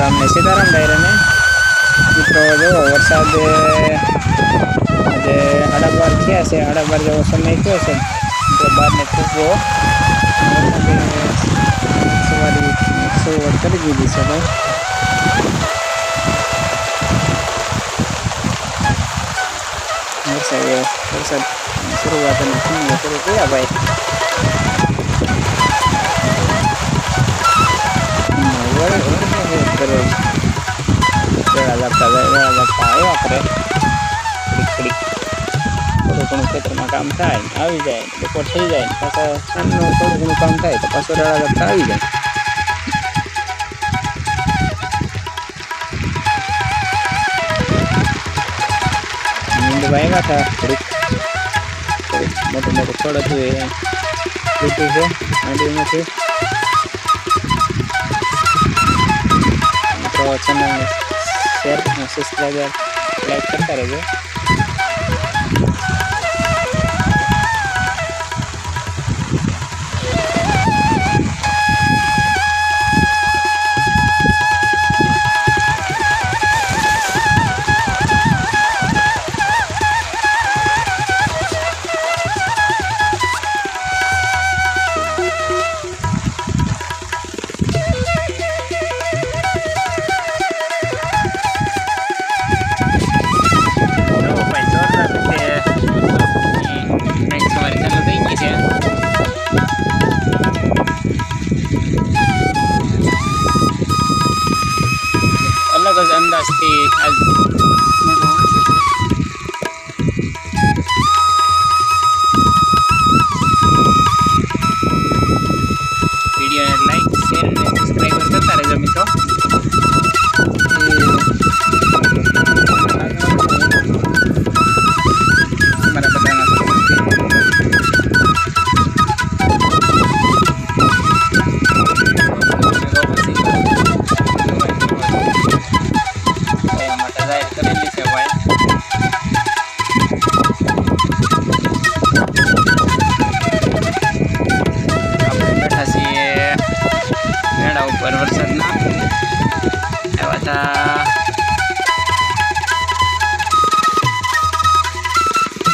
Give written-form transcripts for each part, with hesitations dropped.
રામને સીતારામ ડાયરાને મિત્રો જો વરસાદ આજે 12:30 થયા છે 12:30 જેવો સમય થયો છે તો બહારને ખૂબ સવારી શરૂઆત કરી દીધી છે ભાઈ વરસાદ શરૂઆત અને પૂર્ણ શરૂ કર્યા ભાઈ વેળા લાગતા આવ્યા કરે થોડીક થોડું ઘણું ખેતરમાં કામ થાય આવી જાય બપોર થઈ જાય પાછા સાંજનું થોડું ઘણું કામ થાય તો પાછો વેળા લાગતા આવી જાય મીંડવા આવ્યા હતા થોડીક મોટું ફળ હતું એ લીધું છે માંડવીમાંથી મિત્રો ચેનલને શેર અને સબસ્ક્રાઈબર લાઈક કરતા રહેજો अलग अंदाज थी आज वीडियो ने लाइक शेर ने सब्सक्राइब करता रहो मित्रों वरसाद ना आया था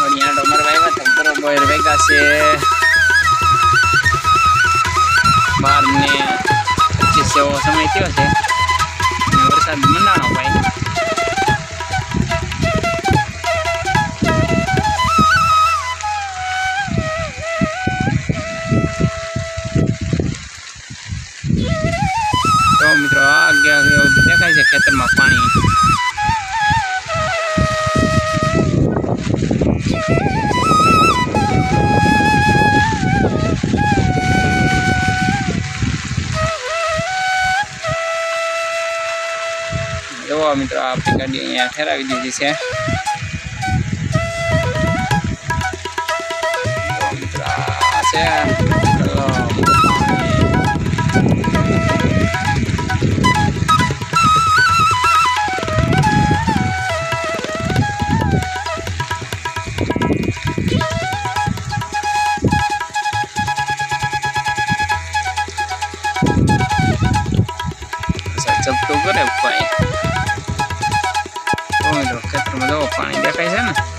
बढ़िया डोमर वाया था बरोबर वेगा से 12:25 જેવો સમય થયો છે વરસાદ મંડાણો ભાઈ तो मित्रों आगे देखाय है खेतर में पानी जो मित्रों आपकी गाड़ी अँ ठहरावी दीधी है चपटो करे भाई खेतर में जो पानी देखाय है।